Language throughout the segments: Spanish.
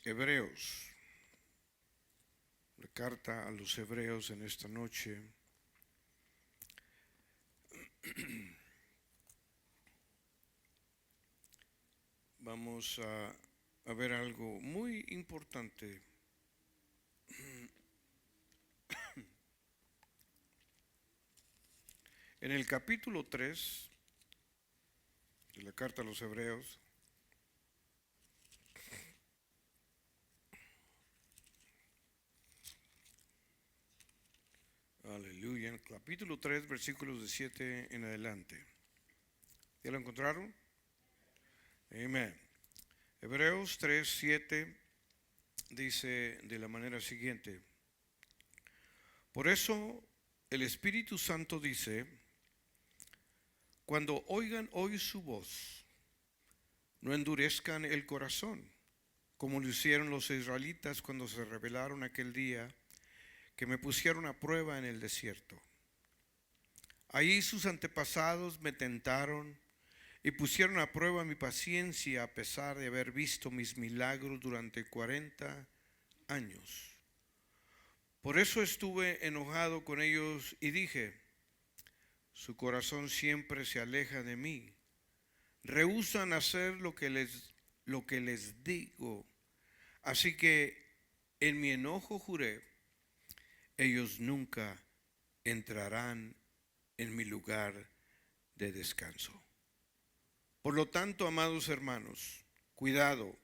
Hebreos, la carta a los Hebreos en esta noche. Vamos a ver algo muy importante. En el capítulo 3 de la carta a los Hebreos, aleluya, en el capítulo 3, versículos de 7 en adelante. ¿Ya lo encontraron? Amén. Hebreos 3, 7 dice de la manera siguiente: por eso el Espíritu Santo dice: cuando oigan hoy su voz, no endurezcan el corazón, como lo hicieron los israelitas cuando se rebelaron aquel día que me pusieron a prueba en el desierto. Ahí sus antepasados me tentaron y pusieron a prueba mi paciencia a pesar de haber visto mis milagros durante 40 años. Por eso estuve enojado con ellos y dije: su corazón siempre se aleja de mí. Rehúsan hacer lo que les digo. Así que en mi enojo juré: ellos nunca entrarán en mi lugar de descanso. Por lo tanto, amados hermanos, cuidado.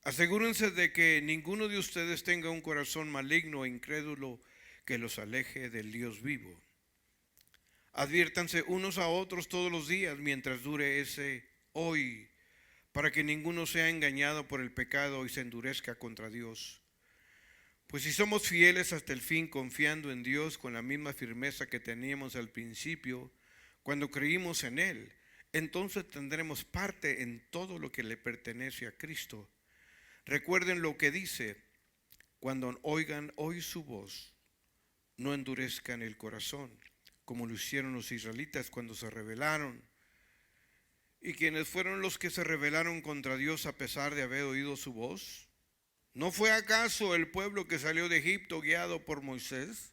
Asegúrense de que ninguno de ustedes tenga un corazón maligno e incrédulo que los aleje del Dios vivo. Adviértanse unos a otros todos los días mientras dure ese hoy, para que ninguno sea engañado por el pecado y se endurezca contra Dios. Pues si somos fieles hasta el fin, confiando en Dios con la misma firmeza que teníamos al principio, cuando creímos en Él, entonces tendremos parte en todo lo que le pertenece a Cristo. Recuerden lo que dice: cuando oigan hoy su voz, no endurezcan el corazón, como lo hicieron los israelitas cuando se rebelaron. ¿Y quiénes fueron los que se rebelaron contra Dios a pesar de haber oído su voz? ¿No fue acaso el pueblo que salió de Egipto guiado por Moisés?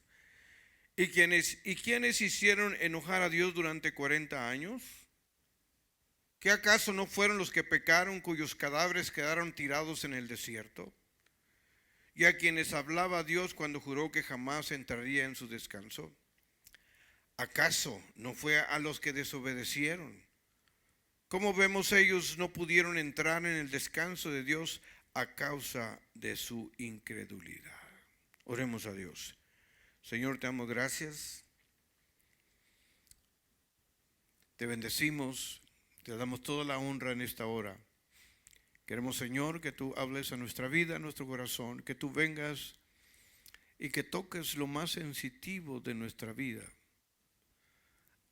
¿Y quiénes hicieron enojar a Dios durante 40 años? ¿Qué acaso no fueron los que pecaron, cuyos cadáveres quedaron tirados en el desierto? ¿Y a quienes hablaba Dios cuando juró que jamás entraría en su descanso? ¿Acaso no fue a los que desobedecieron? Como vemos, ellos no pudieron entrar en el descanso de Dios a causa de su incredulidad. Oremos a Dios. Señor, te damos gracias. Te bendecimos. Te damos toda la honra en esta hora. Queremos, Señor, que tú hables a nuestra vida, a nuestro corazón, que tú vengas y que toques lo más sensitivo de nuestra vida.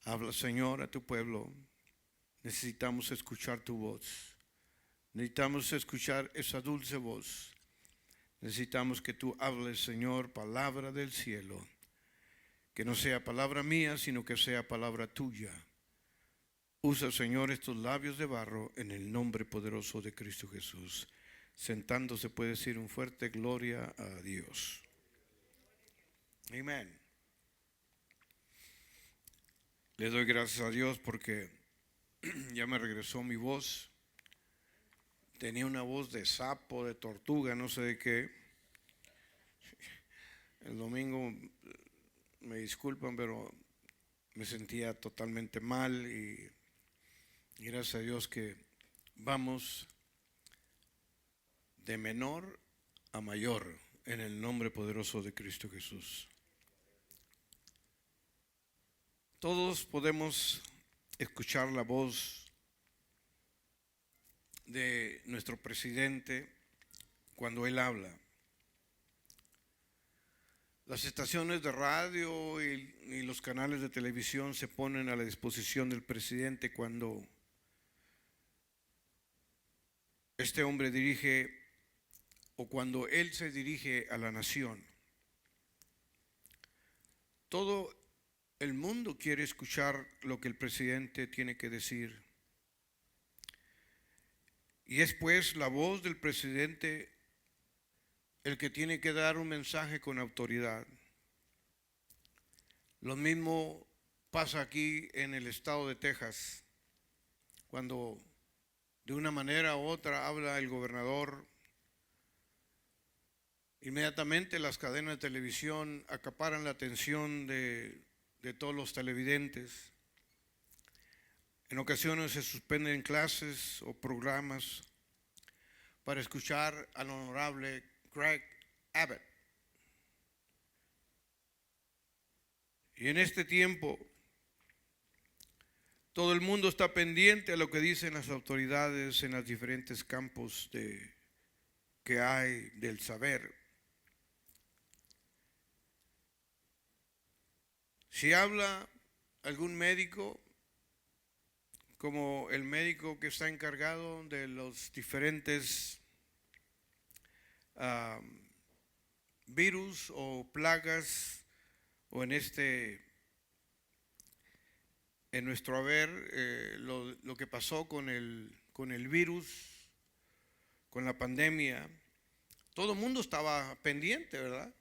Habla, Señor, a tu pueblo. Necesitamos escuchar tu voz. Necesitamos escuchar esa dulce voz. Necesitamos que tú hables, Señor, palabra del cielo. Que no sea palabra mía, sino que sea palabra tuya. Usa, Señor, estos labios de barro en el nombre poderoso de Cristo Jesús. Sentándose puede decir un fuerte gloria a Dios. Amén. Le doy gracias a Dios porque ya me regresó mi voz. Tenía una voz de sapo, de tortuga, no sé de qué. El domingo, me disculpan, pero me sentía totalmente mal y gracias a Dios que vamos de menor a mayor en el nombre poderoso de Cristo Jesús. Todos podemos escuchar la voz de nuestro presidente cuando él habla. Las estaciones de radio y los canales de televisión se ponen a la disposición del presidente cuando este hombre dirige o cuando él se dirige a la nación. Todo el mundo quiere escuchar lo que el presidente tiene que decir. Y es pues la voz del presidente el que tiene que dar un mensaje con autoridad. Lo mismo pasa aquí en el estado de Texas, cuando de una manera u otra habla el gobernador, inmediatamente las cadenas de televisión acaparan la atención de todos los televidentes. En ocasiones se suspenden clases o programas para escuchar al honorable Greg Abbott. Y en este tiempo, todo el mundo está pendiente a lo que dicen las autoridades en los diferentes campos que hay del saber. Si habla algún médico, como el médico que está encargado de los diferentes virus o plagas, o en nuestro haber, lo que pasó con el virus, con la pandemia, todo el mundo estaba pendiente, ¿verdad?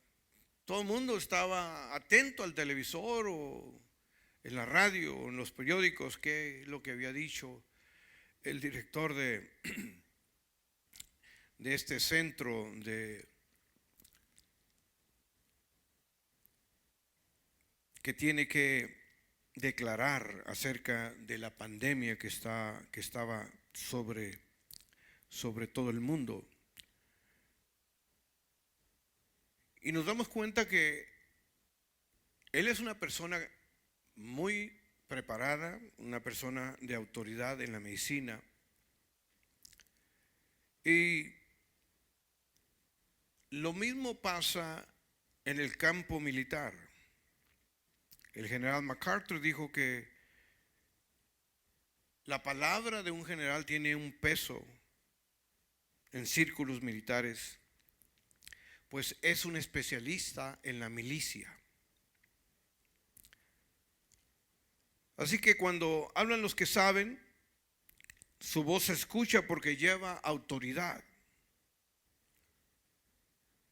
Todo el mundo estaba atento al televisor o en la radio o en los periódicos, qué es lo que había dicho el director de este centro que tiene que declarar acerca de la pandemia que estaba sobre todo el mundo. Y nos damos cuenta que él es una persona muy preparada, una persona de autoridad en la medicina. Y lo mismo pasa en el campo militar. El general MacArthur dijo que la palabra de un general tiene un peso en círculos militares, pues es un especialista en la milicia. Así que cuando hablan los que saben, su voz se escucha porque lleva autoridad.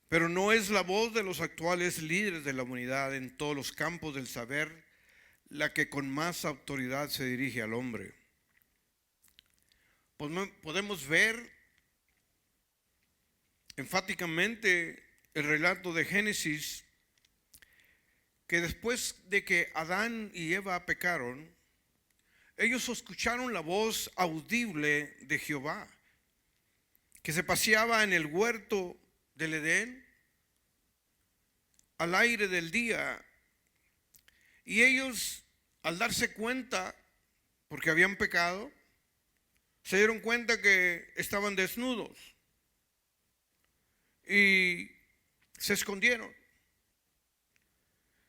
Pero no es la voz de los actuales líderes de la humanidad en todos los campos del saber la que con más autoridad se dirige al hombre. Podemos ver enfáticamente el relato de Génesis, que después de que Adán y Eva pecaron, ellos escucharon la voz audible de Jehová, que se paseaba en el huerto del Edén al aire del día. Y ellos, al darse cuenta, porque habían pecado, se dieron cuenta que estaban desnudos y se escondieron.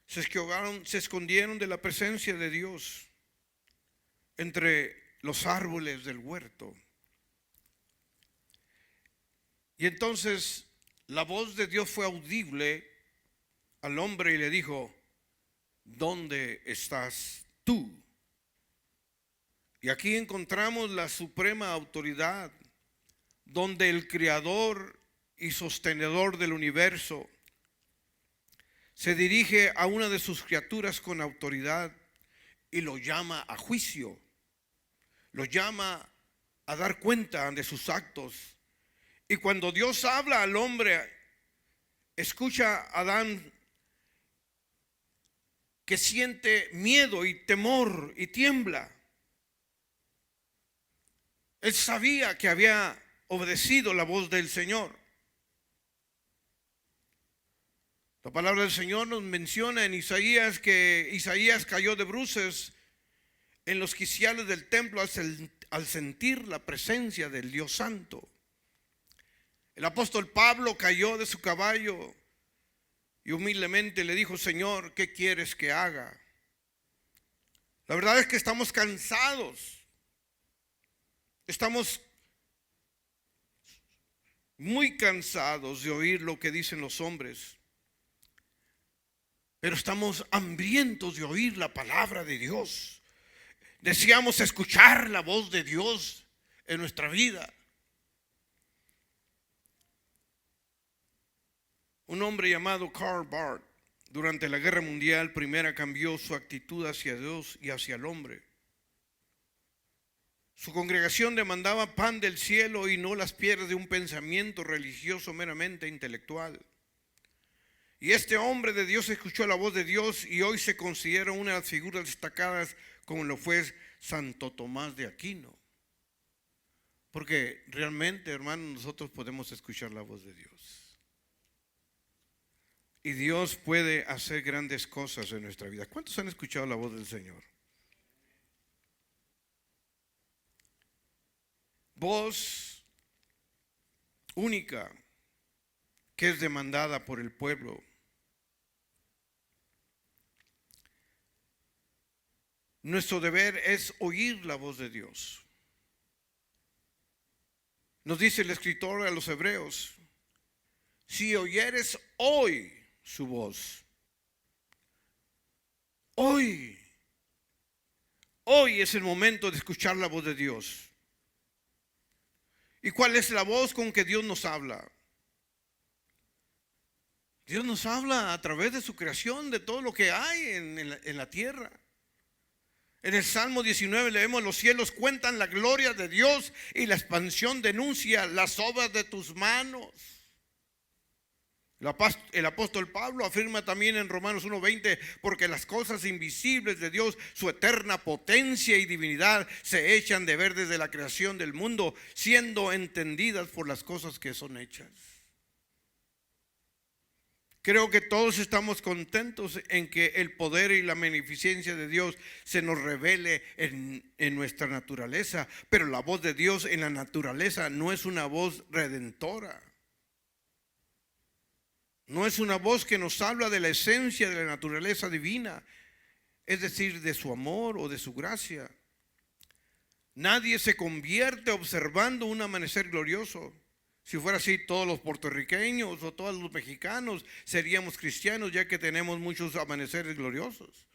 Se escondieron de la presencia de Dios entre los árboles del huerto. Y entonces la voz de Dios fue audible al hombre y le dijo: ¿dónde estás tú? Y aquí encontramos la suprema autoridad, donde el creador y sostenedor del universo se dirige a una de sus criaturas con autoridad y lo llama a juicio, lo llama a dar cuenta de sus actos. Y cuando Dios habla al hombre, escucha a Adán que siente miedo y temor y tiembla. Él sabía que había obedecido la voz del Señor. La palabra del Señor nos menciona en Isaías que Isaías cayó de bruces en los quiciales del templo al sentir la presencia del Dios Santo. El apóstol Pablo cayó de su caballo y humildemente le dijo: Señor, ¿qué quieres que haga? La verdad es que estamos cansados. Estamos muy cansados de oír lo que dicen los hombres. Pero estamos hambrientos de oír la palabra de Dios. Deseamos escuchar la voz de Dios en nuestra vida. Un hombre llamado Karl Barth, durante la Guerra Mundial Primera, cambió su actitud hacia Dios y hacia el hombre. Su congregación demandaba pan del cielo y no las piedras de un pensamiento religioso meramente intelectual. Y este hombre de Dios escuchó la voz de Dios y hoy se considera una de las figuras destacadas como lo fue Santo Tomás de Aquino. Porque realmente, hermanos, nosotros podemos escuchar la voz de Dios. Y Dios puede hacer grandes cosas en nuestra vida. ¿Cuántos han escuchado la voz del Señor? Voz única que es demandada por el pueblo. Nuestro deber es oír la voz de Dios. Nos dice el escritor a los Hebreos: si oyeres hoy su voz, hoy es el momento de escuchar la voz de Dios. ¿Y cuál es la voz con que Dios nos habla? Dios nos habla a través de su creación, de todo lo que hay en la tierra. En el Salmo 19 leemos: los cielos cuentan la gloria de Dios y la expansión denuncia las obras de tus manos. El apóstol Pablo afirma también en Romanos 1:20: porque las cosas invisibles de Dios, su eterna potencia y divinidad, se echan de ver desde la creación del mundo, siendo entendidas por las cosas que son hechas. Creo que todos estamos contentos en que el poder y la magnificencia de Dios se nos revele en nuestra naturaleza, pero la voz de Dios en la naturaleza no es una voz redentora. No es una voz que nos habla de la esencia de la naturaleza divina, es decir, de su amor o de su gracia. Nadie se convierte observando un amanecer glorioso. Si fuera así, todos los puertorriqueños o todos los mexicanos seríamos cristianos, ya que tenemos muchos amaneceres gloriosos.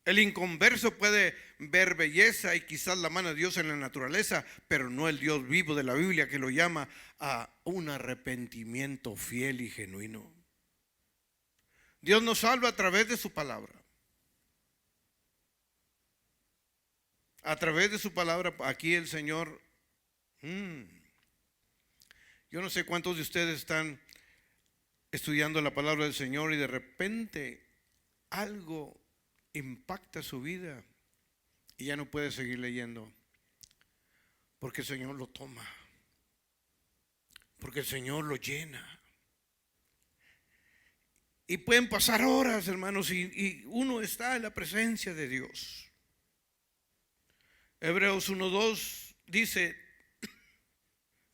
El inconverso puede ver belleza y quizás la mano de Dios en la naturaleza, pero no el Dios vivo de la Biblia, que lo llama a un arrepentimiento fiel y genuino. Dios nos salva a través de su palabra. A través de su palabra, aquí el Señor... Yo no sé cuántos de ustedes están estudiando la palabra del Señor y de repente algo impacta su vida y ya no puede seguir leyendo, porque el Señor lo toma, porque el Señor lo llena. Y pueden pasar horas, hermanos, y uno está en la presencia de Dios. Hebreos 1:2 dice: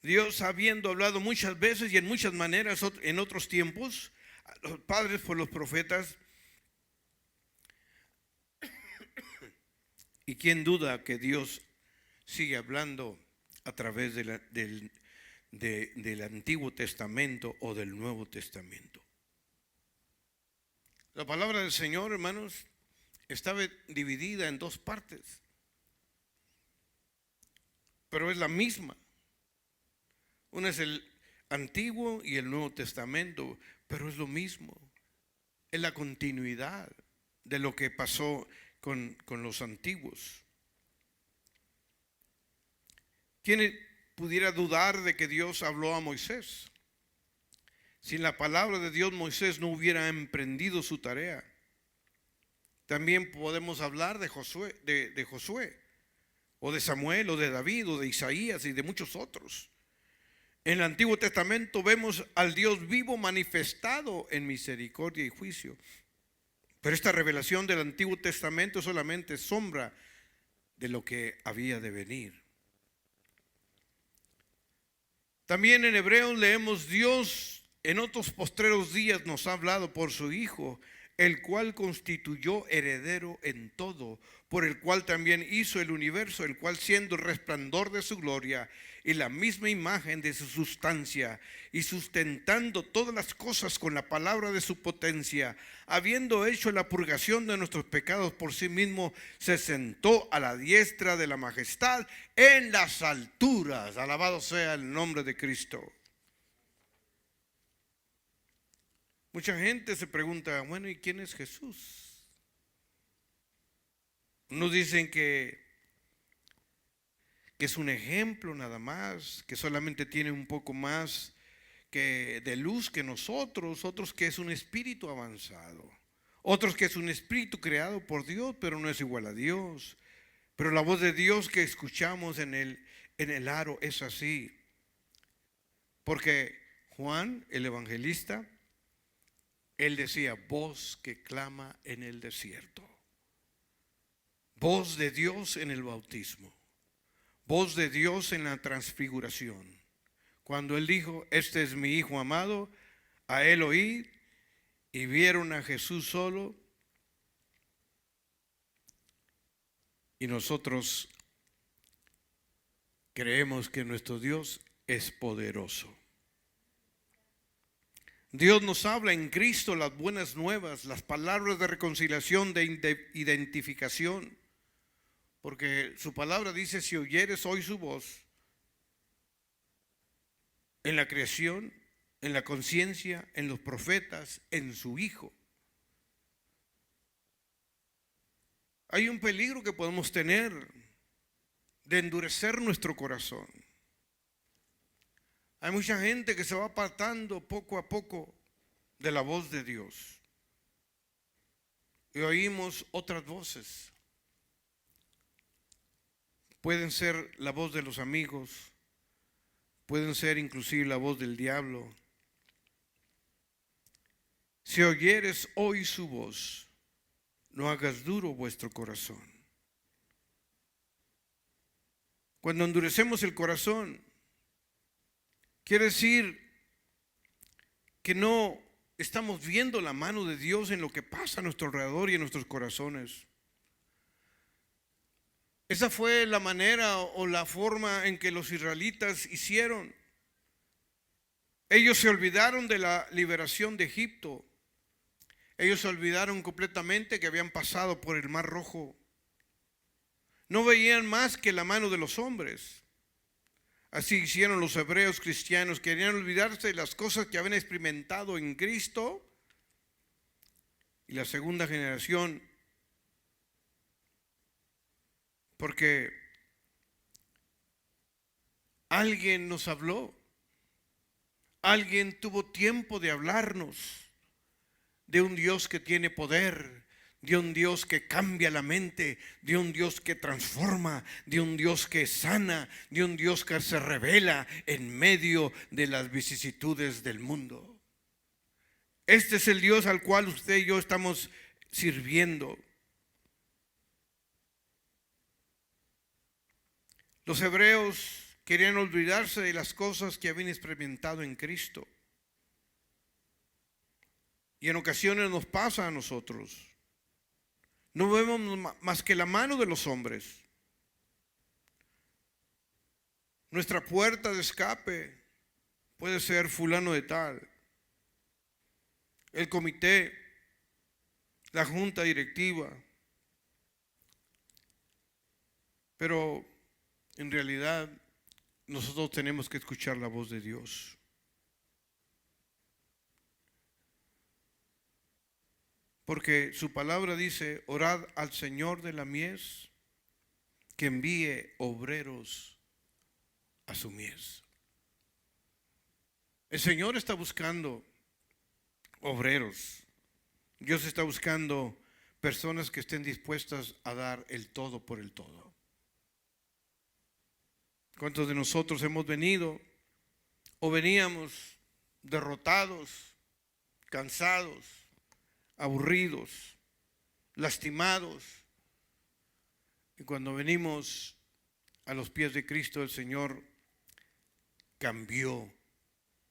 Dios, habiendo hablado muchas veces y en muchas maneras en otros tiempos a los padres por los profetas. ¿Y quién duda que Dios sigue hablando a través del Antiguo Testamento o del Nuevo Testamento? La palabra del Señor, hermanos, estaba dividida en dos partes, pero es la misma. Uno es el Antiguo y el Nuevo Testamento, pero es lo mismo. Es la continuidad de lo que pasó con los antiguos. ¿Quién pudiera dudar de que Dios habló a Moisés? Sin la palabra de Dios, Moisés no hubiera emprendido su tarea. También podemos hablar de Josué, o de Samuel, o de David, o de Isaías y de muchos otros. En el Antiguo Testamento vemos al Dios vivo manifestado en misericordia y juicio. Pero esta revelación del Antiguo Testamento solamente es sombra de lo que había de venir. También en Hebreos leemos: Dios en otros postreros días nos ha hablado por su Hijo, el cual constituyó heredero en todo, por el cual también hizo el universo, el cual, siendo el resplandor de su gloria y la misma imagen de su sustancia, y sustentando todas las cosas con la palabra de su potencia, habiendo hecho la purgación de nuestros pecados por sí mismo, se sentó a la diestra de la majestad en las alturas. Alabado sea el nombre de Cristo. Mucha gente se pregunta, bueno, ¿y quién es Jesús? Unos dicen que es un ejemplo nada más, que solamente tiene un poco más que de luz que nosotros, otros que es un espíritu avanzado, otros que es un espíritu creado por Dios, pero no es igual a Dios. Pero la voz de Dios que escuchamos en el aro es así, porque Juan, el evangelista, él decía, voz que clama en el desierto, voz de Dios en el bautismo, voz de Dios en la transfiguración. Cuando él dijo, este es mi hijo amado, a él oí, y vieron a Jesús solo, y nosotros creemos que nuestro Dios es poderoso. Dios nos habla en Cristo las buenas nuevas, las palabras de reconciliación, de identificación, porque su palabra dice, si oyeres hoy su voz, en la creación, en la conciencia, en los profetas, en su Hijo. Hay un peligro que podemos tener de endurecer nuestro corazón. Hay mucha gente que se va apartando poco a poco de la voz de Dios. Y oímos otras voces. Pueden ser la voz de los amigos, pueden ser inclusive la voz del diablo. Si oyeres hoy su voz, no hagas duro vuestro corazón. Cuando endurecemos el corazón, quiere decir que no estamos viendo la mano de Dios en lo que pasa a nuestro alrededor y en nuestros corazones. Esa fue la manera o la forma en que los israelitas hicieron. Ellos se olvidaron de la liberación de Egipto. Ellos se olvidaron completamente que habían pasado por el Mar Rojo. No veían más que la mano de los hombres. Así hicieron los hebreos cristianos. Querían olvidarse de las cosas que habían experimentado en Cristo. Y la segunda generación, porque alguien nos habló, alguien tuvo tiempo de hablarnos de un Dios que tiene poder, de un Dios que cambia la mente, de un Dios que transforma, de un Dios que sana, de un Dios que se revela en medio de las vicisitudes del mundo. Este es el Dios al cual usted y yo estamos sirviendo. Los hebreos querían olvidarse de las cosas que habían experimentado en Cristo. Y en ocasiones nos pasa a nosotros. No vemos más que la mano de los hombres. Nuestra puerta de escape puede ser fulano de tal, el comité, la junta directiva. Pero en realidad nosotros tenemos que escuchar la voz de Dios. Porque su palabra dice, orad al Señor de la mies que envíe obreros a su mies. El Señor está buscando obreros. Dios está buscando personas que estén dispuestas a dar el todo por el todo. ¿Cuántos de nosotros hemos venido o veníamos derrotados, cansados, aburridos, lastimados? Y cuando venimos a los pies de Cristo, el Señor cambió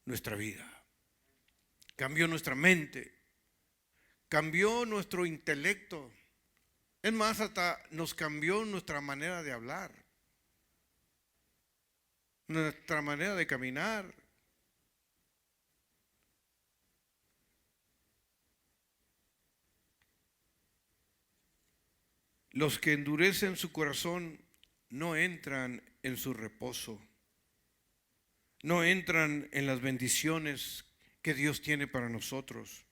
nuestra vida, cambió nuestra mente, cambió nuestro intelecto. Es más, hasta nos cambió nuestra manera de hablar, nuestra manera de caminar. Los que endurecen su corazón no entran en su reposo, no entran en las bendiciones que Dios tiene para nosotros.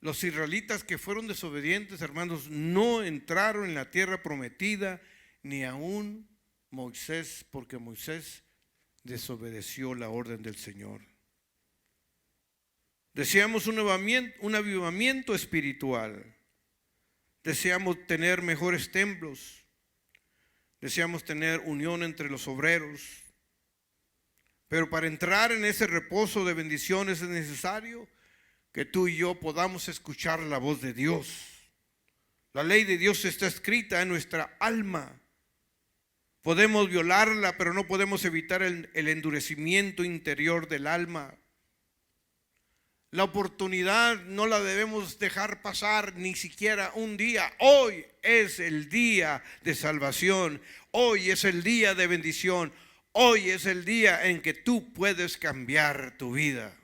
Los israelitas que fueron desobedientes, hermanos, no entraron en la tierra prometida, ni aún Moisés, porque Moisés desobedeció la orden del Señor. Deseamos un avivamiento espiritual. Deseamos tener mejores templos. Deseamos tener unión entre los obreros. Pero para entrar en ese reposo de bendiciones es necesario que tú y yo podamos escuchar la voz de Dios. La ley de Dios está escrita en nuestra alma. Podemos violarla, pero no podemos evitar el endurecimiento interior del alma. La oportunidad no la debemos dejar pasar ni siquiera un día. Hoy es el día de salvación. Hoy es el día de bendición. Hoy es el día en que tú puedes cambiar tu vida.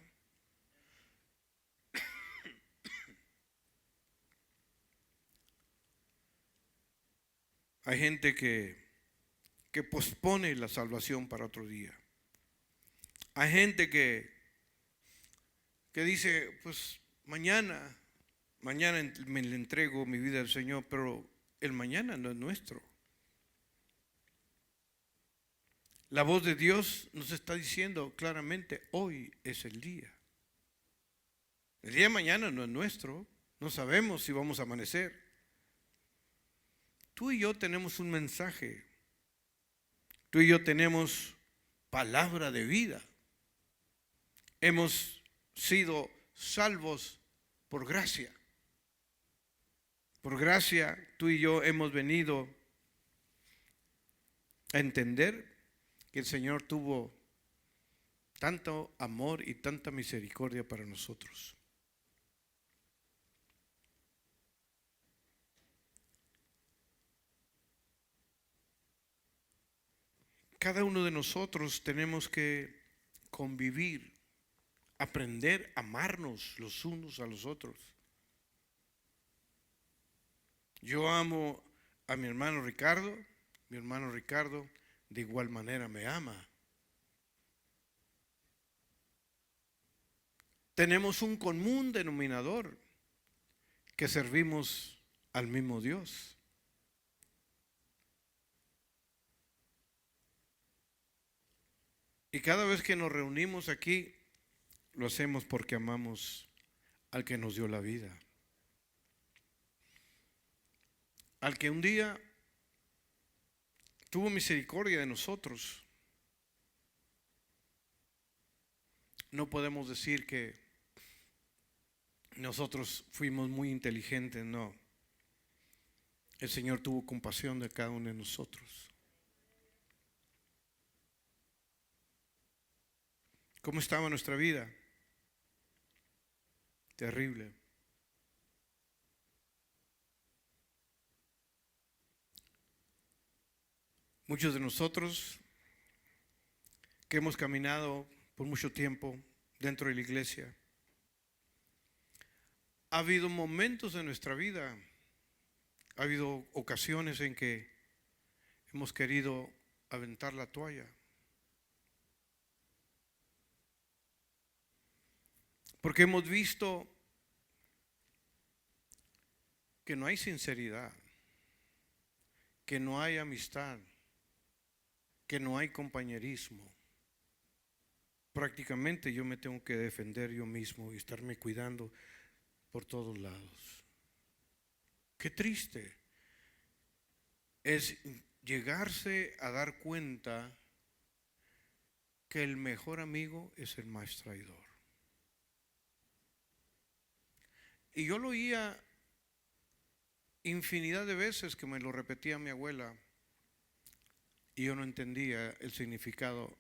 Hay gente que pospone la salvación para otro día. Hay gente que dice, pues mañana me le entrego mi vida al Señor, pero el mañana no es nuestro. La voz de Dios nos está diciendo claramente, hoy es el día. El día de mañana no es nuestro, no sabemos si vamos a amanecer. Tú y yo tenemos un mensaje, tú y yo tenemos palabra de vida. Hemos sido salvos por gracia. Por gracia, tú y yo hemos venido a entender que el Señor tuvo tanto amor y tanta misericordia para nosotros. Cada uno de nosotros tenemos que convivir, aprender a amarnos los unos a los otros. Yo amo a mi hermano Ricardo de igual manera me ama. Tenemos un común denominador, que servimos al mismo Dios. Y cada vez que nos reunimos aquí, lo hacemos porque amamos al que nos dio la vida. Al que un día tuvo misericordia de nosotros. No podemos decir que nosotros fuimos muy inteligentes, no. El Señor tuvo compasión de cada uno de nosotros. ¿Cómo estaba nuestra vida? Terrible. Muchos de nosotros que hemos caminado por mucho tiempo dentro de la iglesia, ha habido momentos en nuestra vida, ha habido ocasiones en que hemos querido aventar la toalla. Porque hemos visto que no hay sinceridad, que no hay amistad, que no hay compañerismo. Prácticamente yo me tengo que defender yo mismo y estarme cuidando por todos lados. Qué triste es llegarse a dar cuenta que el mejor amigo es el más traidor. Y yo lo oía infinidad de veces, que me lo repetía mi abuela, y yo no entendía el significado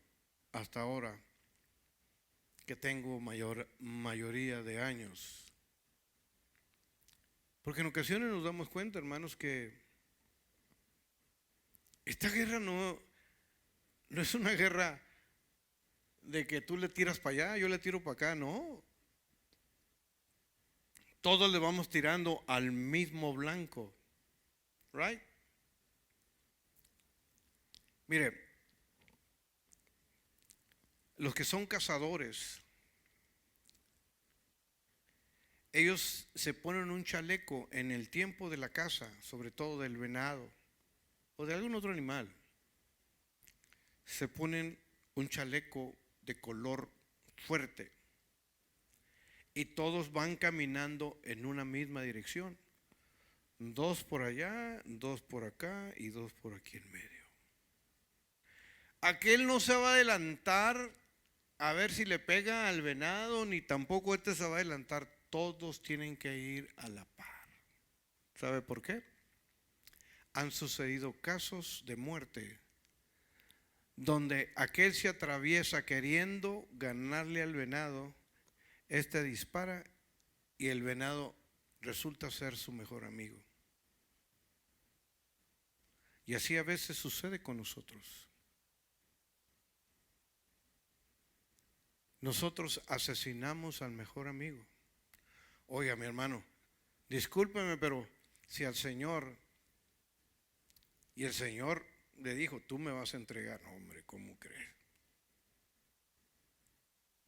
hasta ahora que tengo mayoría de años. Porque en ocasiones nos damos cuenta, hermanos, que esta guerra no es una guerra de que tú le tiras para allá, yo le tiro para acá, no. Todos le vamos tirando al mismo blanco, right? Mire, los que son cazadores, ellos se ponen un chaleco en el tiempo de la caza, sobre todo del venado o de algún otro animal. Se ponen un chaleco de color fuerte y todos van caminando en una misma dirección. Dos por allá, dos por acá y dos por aquí en medio. Aquel no se va a adelantar a ver si le pega al venado, ni tampoco este se va a adelantar. Todos tienen que ir a la par. ¿Sabe por qué? Han sucedido casos de muerte donde aquel se atraviesa queriendo ganarle al venado, este dispara y el venado resulta ser su mejor amigo. Y así a veces sucede con nosotros. Nosotros asesinamos al mejor amigo. Oiga, mi hermano, discúlpeme, pero si al Señor, y el Señor le dijo, tú me vas a entregar, no, hombre, ¿cómo crees?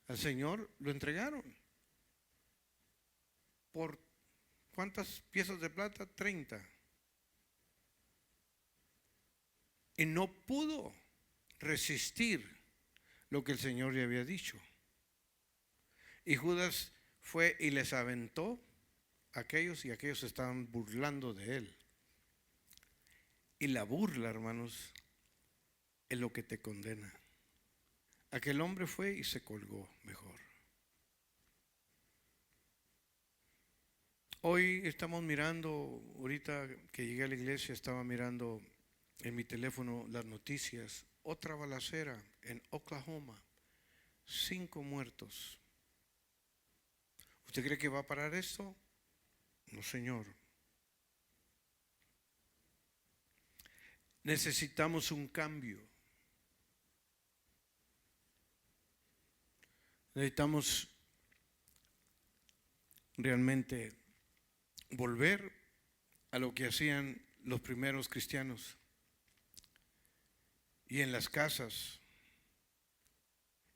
Al Señor lo entregaron. ¿Por cuántas piezas de plata? 30. Y no pudo resistir lo que el Señor le había dicho. Y Judas fue y les aventó a aquellos, y aquellos estaban burlando de él. Y la burla, hermanos, es lo que te condena. Aquel hombre fue y se colgó mejor. Hoy estamos mirando, ahorita que llegué a la iglesia, estaba mirando en mi teléfono las noticias. Otra balacera en Oklahoma, 5 muertos. ¿Usted cree que va a parar esto? No, señor. Necesitamos un cambio. Necesitamos realmente volver a lo que hacían los primeros cristianos. Y en las casas,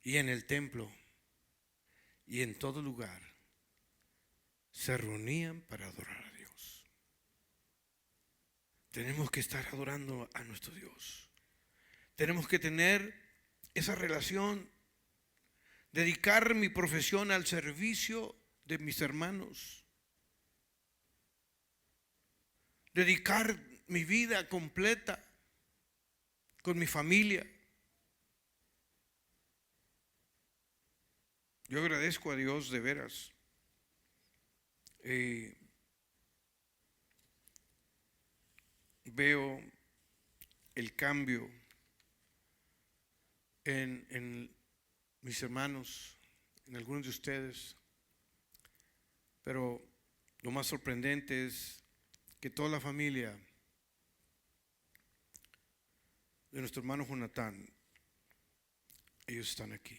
y en el templo, y en todo lugar, se reunían para adorar a Dios. Tenemos que estar adorando a nuestro Dios. Tenemos que tener esa relación, dedicar mi profesión al servicio de mis hermanos, dedicar mi vida completa con mi familia. Yo agradezco a Dios de veras. Veo el cambio en mis hermanos, en algunos de ustedes, pero lo más sorprendente es que toda la familia de nuestro hermano Jonatán, ellos están aquí.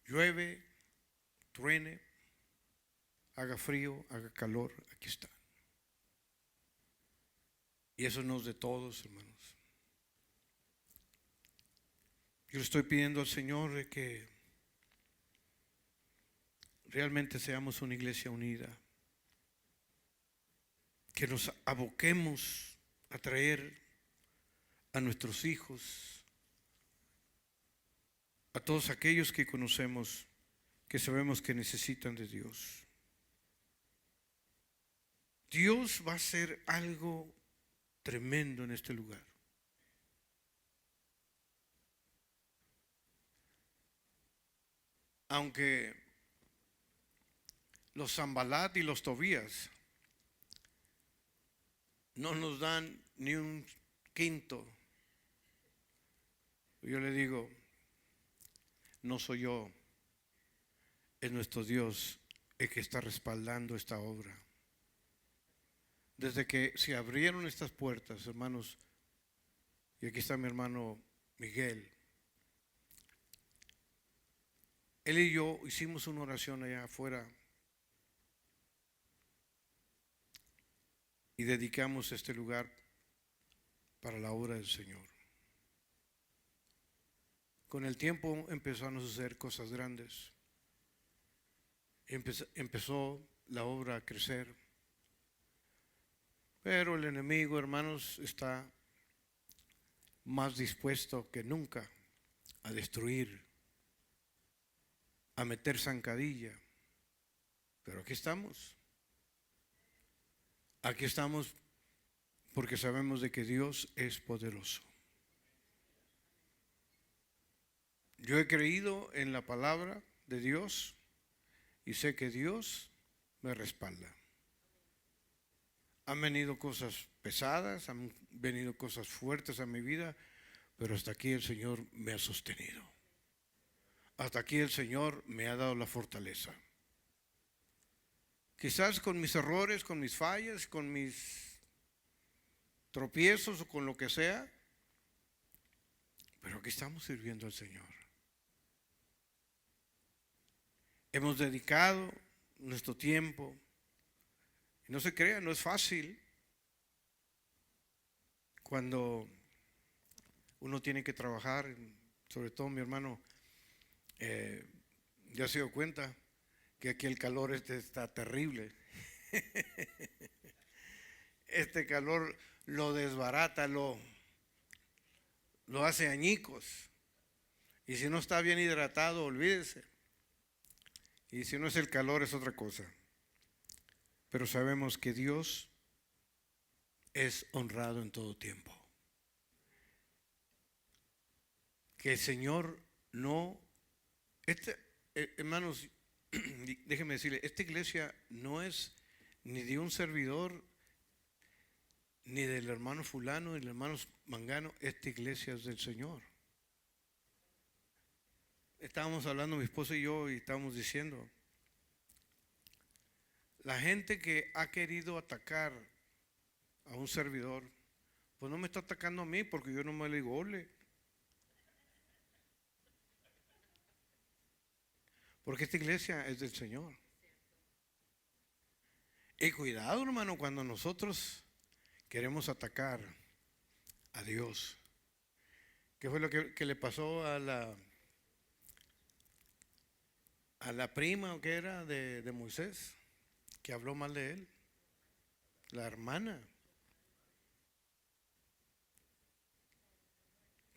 Llueve, truene, haga frío, haga calor, aquí están. Y eso no es de todos, hermanos. Yo le estoy pidiendo al Señor de que realmente seamos una iglesia unida, que nos aboquemos a traer a nuestros hijos, a todos aquellos que conocemos, que sabemos que necesitan de Dios. Dios va a hacer algo tremendo en este lugar. Aunque los Zambalat y los Tobías no nos dan ni un quinto, yo le digo, no soy yo, es nuestro Dios el que está respaldando esta obra. Desde que se abrieron estas puertas, hermanos, y aquí está mi hermano Miguel, él y yo hicimos una oración allá afuera y dedicamos este lugar para la obra del Señor. Con el tiempo empezaron a suceder cosas grandes. Empezó la obra a crecer, pero el enemigo, hermanos, está más dispuesto que nunca a destruir, a meter zancadilla. Pero aquí estamos porque sabemos de que Dios es poderoso. Yo he creído en la palabra de Dios y sé que Dios me respalda. Han venido cosas pesadas, han venido cosas fuertes a mi vida, pero hasta aquí el Señor me ha sostenido. Hasta aquí el Señor me ha dado la fortaleza. Quizás con mis errores, con mis fallas, con mis tropiezos o con lo que sea, pero aquí estamos sirviendo al Señor. Hemos dedicado nuestro tiempo. Y no se crea, no es fácil cuando uno tiene que trabajar, sobre todo mi hermano, ya se dio cuenta que aquí el calor está terrible. Este calor lo desbarata, lo hace añicos. Y si no está bien hidratado, olvídese. Y si no es el calor, es otra cosa. Pero sabemos que Dios es honrado en todo tiempo. Que el Señor no... hermanos, déjenme decirle, esta iglesia no es ni de un servidor, ni del hermano fulano, ni del hermano mangano. Esta iglesia es del Señor. Estábamos hablando mi esposa y yo y estábamos diciendo, la gente que ha querido atacar a un servidor, pues no me está atacando a mí porque yo no me le digo ole. Porque esta iglesia es del Señor. Y cuidado, hermano, cuando nosotros queremos atacar a Dios. ¿Qué fue lo que le pasó a la prima o que era de Moisés, que habló mal de él? La hermana.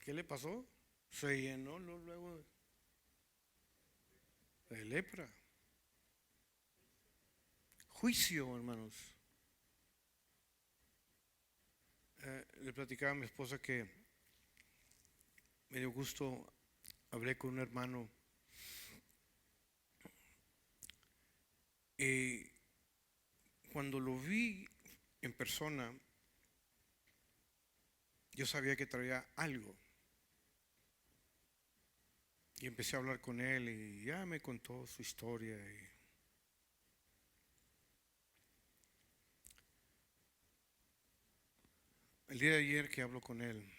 ¿Qué le pasó? Se llenó luego de lepra. Juicio, hermanos. Le platicaba a mi esposa que me dio gusto, hablé con un hermano y cuando lo vi en persona, yo sabía que traía algo. Y empecé a hablar con él y ya me contó su historia. El día de ayer que hablo con él,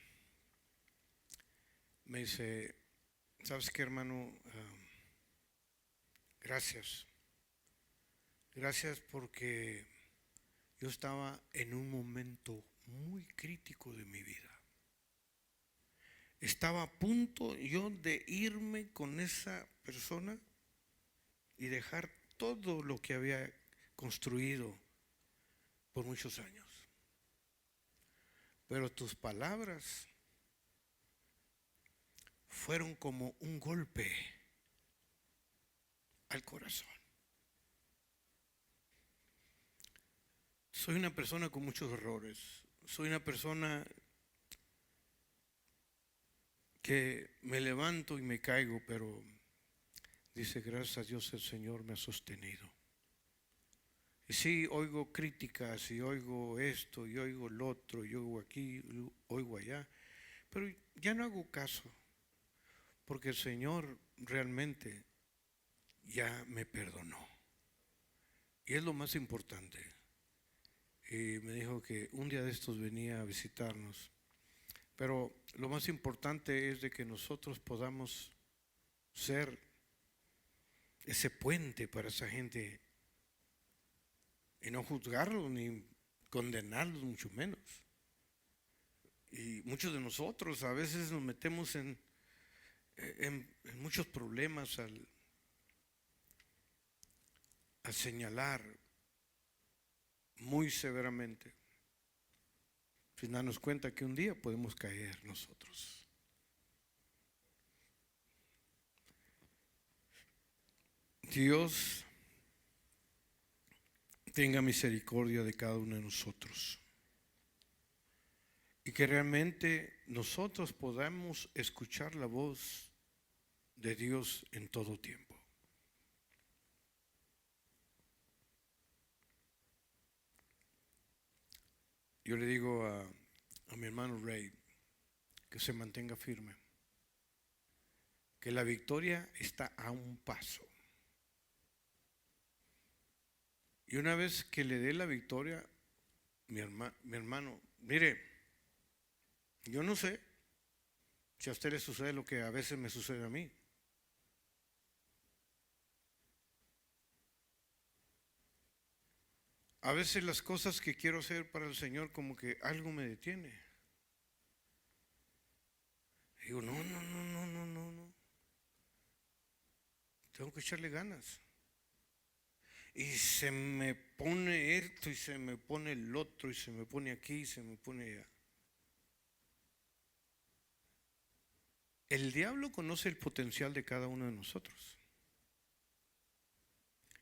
me dice, ¿sabes qué, hermano? Gracias. Gracias porque yo estaba en un momento muy crítico de mi vida. Estaba a punto yo de irme con esa persona y dejar todo lo que había construido por muchos años. Pero tus palabras fueron como un golpe al corazón. Soy una persona con muchos errores. Soy una persona que me levanto y me caigo, pero dice, gracias a Dios el Señor me ha sostenido. Y sí, oigo críticas y oigo esto y oigo lo otro y oigo aquí, oigo allá, pero ya no hago caso, porque el Señor realmente ya me perdonó. Y es lo más importante. Y me dijo que un día de estos venía a visitarnos. Pero lo más importante es de que nosotros podamos ser ese puente para esa gente y no juzgarlos ni condenarlos, mucho menos. Y muchos de nosotros a veces nos metemos en muchos problemas a señalar muy severamente, sin darnos cuenta que un día podemos caer nosotros. Dios tenga misericordia de cada uno de nosotros y que realmente nosotros podamos escuchar la voz de Dios en todo tiempo. Yo le digo a mi hermano Ray que se mantenga firme, que la victoria está a un paso. Y una vez que le dé la victoria, mi hermano, mire, yo no sé si a usted le sucede lo que a veces me sucede a mí. A veces las cosas que quiero hacer para el Señor como que algo me detiene. Digo, no. Tengo que echarle ganas. Y se me pone esto y se me pone el otro y se me pone aquí y se me pone allá. El diablo conoce el potencial de cada uno de nosotros.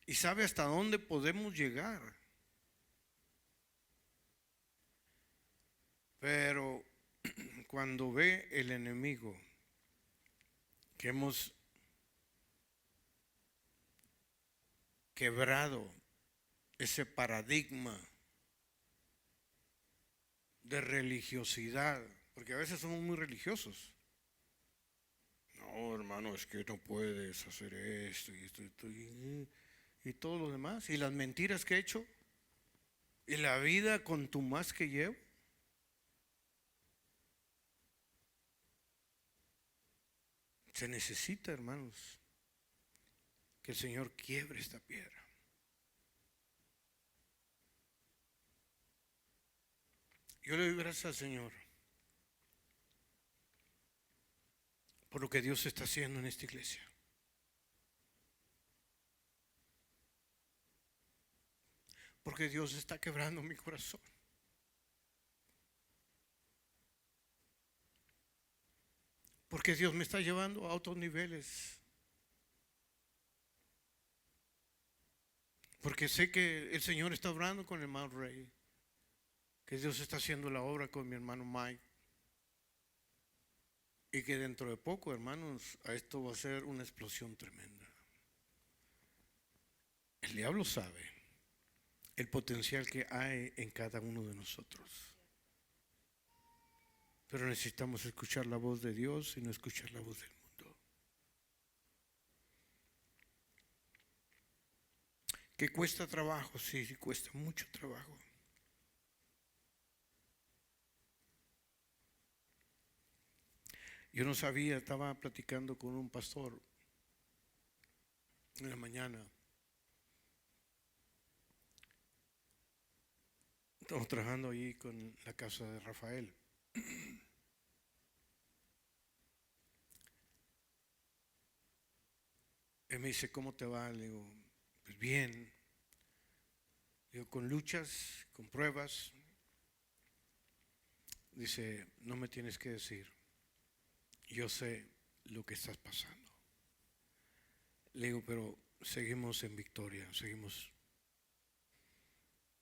Y sabe hasta dónde podemos llegar. Pero cuando ve el enemigo que hemos quebrado ese paradigma de religiosidad, porque a veces somos muy religiosos. No, hermano, es que no puedes hacer esto y todo lo demás, y las mentiras que he hecho, y la vida contumaz que llevo. Se necesita, hermanos, que el Señor quiebre esta piedra. Yo le doy gracias al Señor por lo que Dios está haciendo en esta iglesia. Porque Dios está quebrando mi corazón. Porque Dios me está llevando a otros niveles. Porque sé que el Señor está obrando con el hermano Rey. Que Dios está haciendo la obra con mi hermano Mike. Y que dentro de poco, hermanos, a esto va a ser una explosión tremenda. El diablo sabe el potencial que hay en cada uno de nosotros. Pero necesitamos escuchar la voz de Dios y no escuchar la voz del mundo. Que cuesta trabajo, sí, cuesta mucho trabajo. Yo no sabía, estaba platicando con un pastor en la mañana. Estamos trabajando allí con la casa de Rafael. Él me dice, ¿cómo te va? Le digo, pues bien. Le digo, con luchas, con pruebas. Dice, no me tienes que decir. Yo sé lo que estás pasando. Le digo, pero seguimos en victoria, seguimos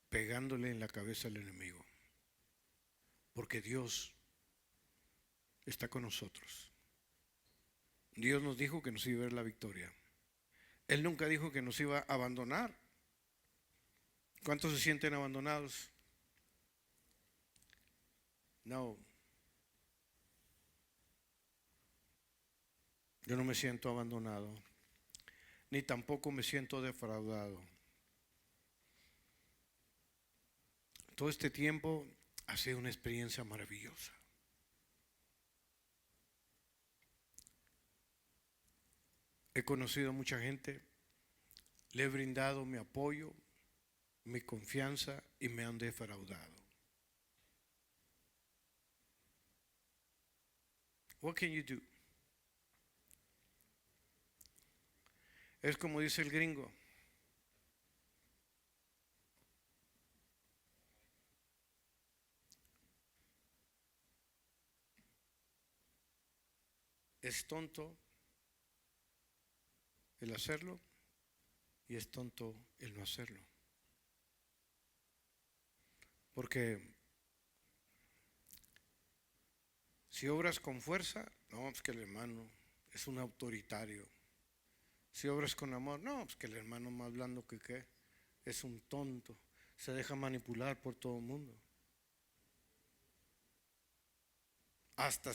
pegándole en la cabeza al enemigo. Porque Dios está con nosotros. Dios nos dijo que nos iba a dar la victoria. Él nunca dijo que nos iba a abandonar. ¿Cuántos se sienten abandonados? No. Yo no me siento abandonado, ni tampoco me siento defraudado. Todo este tiempo ha sido una experiencia maravillosa. He conocido a mucha gente, le he brindado mi apoyo, mi confianza y me han defraudado. What can you do? Es como dice el gringo, es tonto el hacerlo y es tonto el no hacerlo. Porque si obras con fuerza, no, pues que el hermano es un autoritario. Si obras con amor, no, pues que el hermano más blando que qué, es un tonto, se deja manipular por todo el mundo. Hasta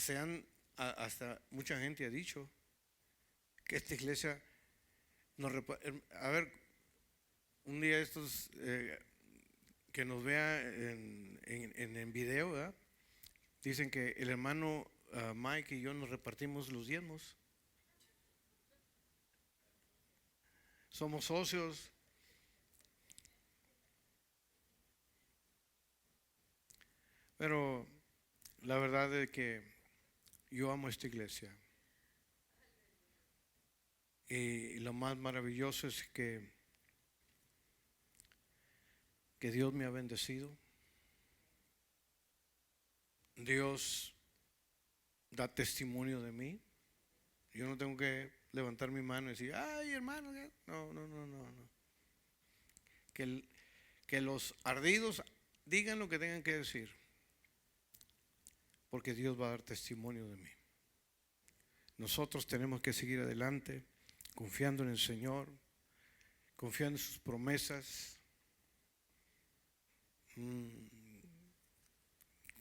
mucha gente ha dicho que esta iglesia a ver, un día estos que nos vea en video, ¿verdad? Dicen que el hermano Mike y yo nos repartimos los diezmos. Somos socios. Pero la verdad es que yo amo esta iglesia. Y lo más maravilloso es que Dios me ha bendecido. Dios da testimonio de mí. Yo no tengo que levantar mi mano y decir, ay hermano, no, no, no, no, no. Que los ardidos digan lo que tengan que decir, porque Dios va a dar testimonio de mí. Nosotros tenemos que seguir adelante, confiando en el Señor, confiando en sus promesas,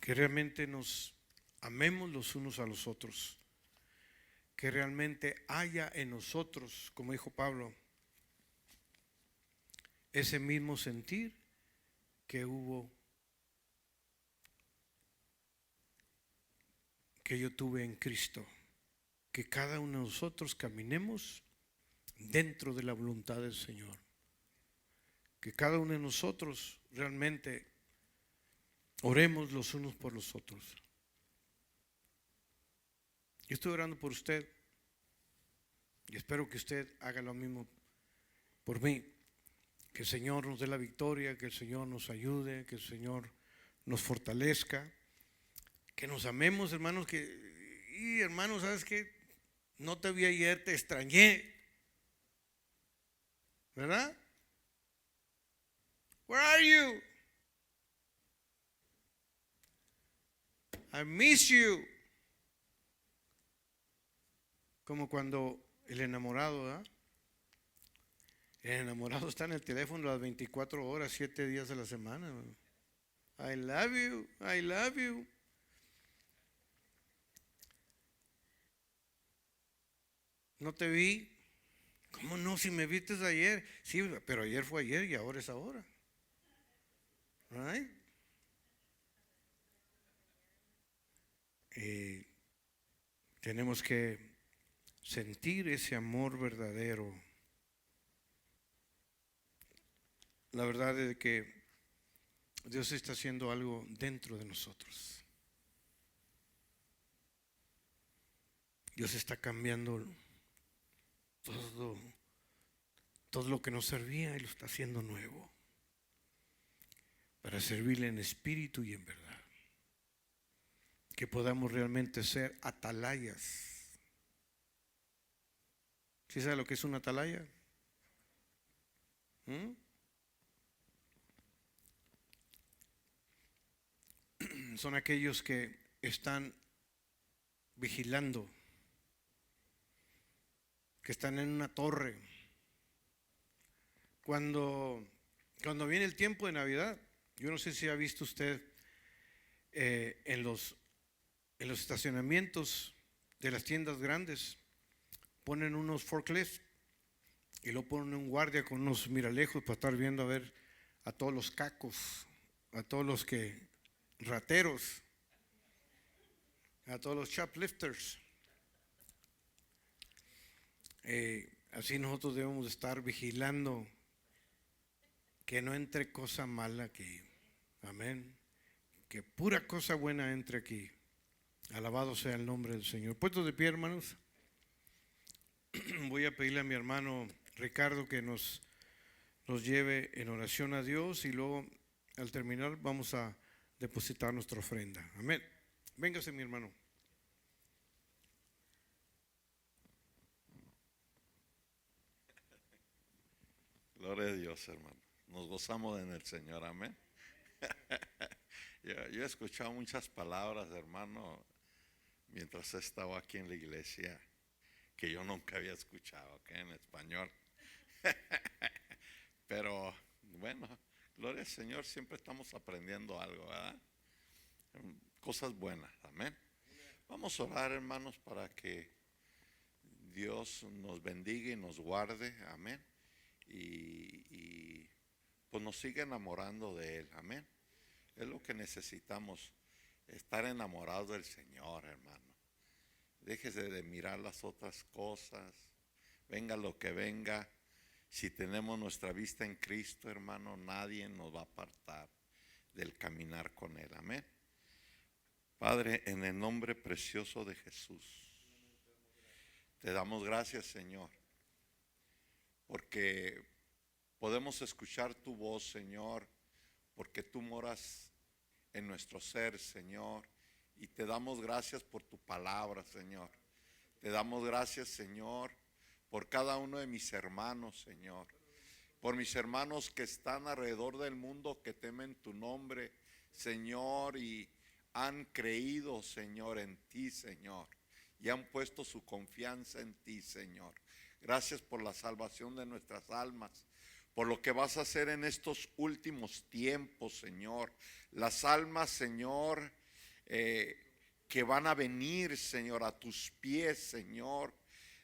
que realmente nos amemos los unos a los otros, que realmente haya en nosotros, como dijo Pablo, ese mismo sentir que yo tuve en Cristo, que cada uno de nosotros caminemos dentro de la voluntad del Señor, que cada uno de nosotros realmente oremos los unos por los otros. Yo estoy orando por usted y espero que usted haga lo mismo por mí. Que el Señor nos dé la victoria, que el Señor nos ayude, que el Señor nos fortalezca, que nos amemos, hermanos, y hermanos, ¿sabes qué? No te vi ayer, te extrañé, ¿verdad? Where are you? I miss you. Como cuando el enamorado, ¿verdad? El enamorado está en el teléfono las 24 horas, 7 días de la semana. I love you, I love you. No te vi. ¿Cómo no? Si me viste ayer. Sí, pero ayer fue ayer y ahora es ahora. Right? Tenemos que sentir ese amor verdadero. La verdad es que Dios está haciendo algo dentro de nosotros. Dios está cambiando todo lo que nos servía y lo está haciendo nuevo para servirle en espíritu y en verdad. Que podamos realmente ser atalayas. ¿Sí sabe lo que es una atalaya? Son aquellos que están vigilando, que están en una torre. Cuando viene el tiempo de Navidad, yo no sé si ha visto usted en los estacionamientos de las tiendas grandes, ponen unos forklifts y lo ponen un guardia con unos miralejos para estar viendo a ver a todos los cacos, a todos los rateros, a todos los shoplifters. Así nosotros debemos estar vigilando que no entre cosa mala aquí. Amén. Que pura cosa buena entre aquí. Alabado sea el nombre del Señor. Puestos de pie, hermanos. Voy a pedirle a mi hermano Ricardo que nos lleve en oración a Dios y luego al terminar vamos a depositar nuestra ofrenda. Amén. Véngase, mi hermano. Gloria a Dios, hermano. Nos gozamos en el Señor, amén. Yo he escuchado muchas palabras, hermano, mientras he estado aquí en la iglesia, que yo nunca había escuchado, ¿ok? En español. Pero bueno, gloria al Señor, siempre estamos aprendiendo algo, ¿verdad? Cosas buenas, amén. Vamos a orar, hermanos, para que Dios nos bendiga y nos guarde, amén. Y pues nos siga enamorando de Él, amén. Es lo que necesitamos, estar enamorados del Señor, hermano. Déjese de mirar las otras cosas, venga lo que venga. Si tenemos nuestra vista en Cristo, hermano, nadie nos va a apartar del caminar con Él, amén. Padre, en el nombre precioso de Jesús, te damos gracias, Señor, porque podemos escuchar tu voz, Señor, porque tú moras en nuestro ser, Señor, y te damos gracias por tu palabra, Señor. Te damos gracias, Señor, por cada uno de mis hermanos, Señor, por mis hermanos que están alrededor del mundo, que temen tu nombre, Señor, y han creído, Señor, en ti, Señor, y han puesto su confianza en ti, Señor. Gracias por la salvación de nuestras almas, por lo que vas a hacer en estos últimos tiempos, Señor. Las almas, Señor, que van a venir, Señor, a tus pies, Señor,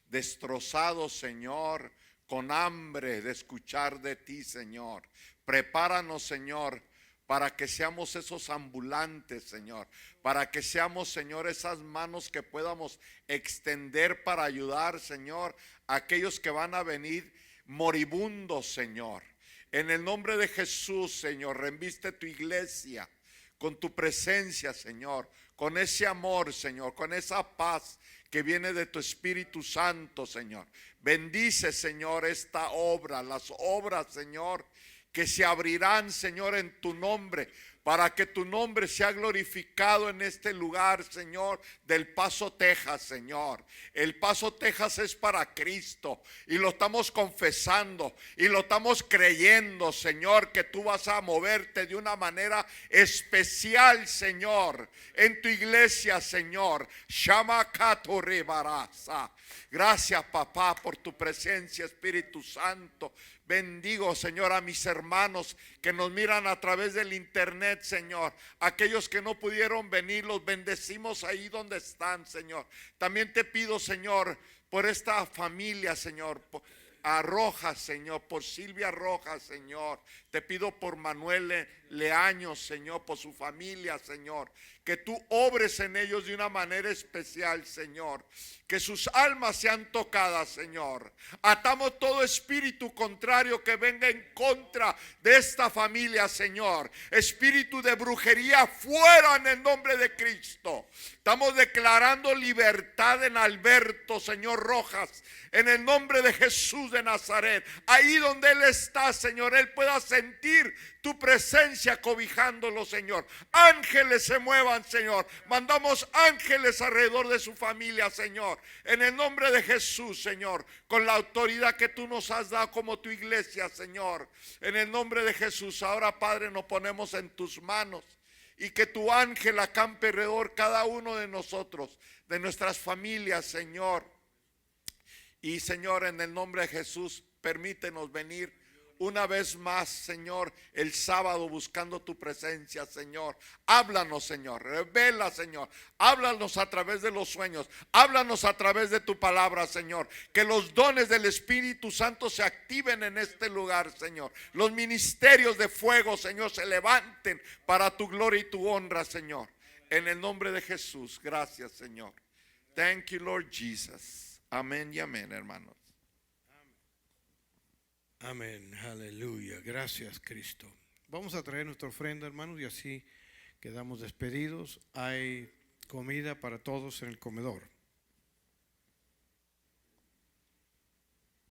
destrozados, Señor, con hambre de escuchar de ti, Señor. Prepáranos, Señor, para que seamos esos ambulantes, Señor, para que seamos, Señor, esas manos que podamos extender para ayudar, Señor, a aquellos que van a venir moribundos, Señor. En el nombre de Jesús, Señor, reviste tu iglesia con tu presencia, Señor, con ese amor, Señor, con esa paz que viene de tu Espíritu Santo, Señor. Bendice, Señor, esta obra, las obras, Señor, que se abrirán, Señor, en tu nombre, para que tu nombre sea glorificado en este lugar, Señor, del Paso, Texas, Señor. El Paso, Texas es para Cristo y lo estamos confesando y lo estamos creyendo, Señor, que tú vas a moverte de una manera especial, Señor, en tu iglesia, Señor. Shamakato Ribarasa. Gracias, papá, por tu presencia, Espíritu Santo. Bendigo, Señor, a mis hermanos que nos miran a través del internet, Señor. Aquellos que no pudieron venir, los bendecimos ahí donde están, Señor. También te pido, Señor, por esta familia, Señor, a Rojas, Señor, por Silvia Rojas, Señor. Te pido por Manuel Leaño, Señor, por su familia, Señor. Que tú obres en ellos de una manera especial, Señor. Que sus almas sean tocadas, Señor. Atamos todo espíritu contrario que venga en contra de esta familia, Señor. Espíritu de brujería, fuera en el nombre de Cristo. Estamos declarando libertad en Alberto, Señor Rojas, en el nombre de Jesús de Nazaret. Ahí donde Él está, Señor, Él pueda sentir tu presencia cobijándolo, Señor. Ángeles se muevan, Señor. Mandamos ángeles alrededor de su familia, Señor. En el nombre de Jesús, Señor. Con la autoridad que tú nos has dado como tu iglesia, Señor. En el nombre de Jesús. Ahora, Padre, nos ponemos en tus manos. Y que tu ángel acampe alrededor cada uno de nosotros, de nuestras familias, Señor. Y, Señor, en el nombre de Jesús, permítenos venir una vez más, Señor, el sábado buscando tu presencia, Señor. Háblanos, Señor, revela, Señor. Háblanos a través de los sueños. Háblanos a través de tu palabra, Señor. Que los dones del Espíritu Santo se activen en este lugar, Señor. Los ministerios de fuego, Señor, se levanten para tu gloria y tu honra, Señor. En el nombre de Jesús, gracias, Señor. Thank you, Lord Jesus. Amén y amén, hermanos. Amén, aleluya, gracias Cristo. Vamos a traer nuestra ofrenda, hermanos, y así quedamos despedidos. Hay comida para todos en el comedor.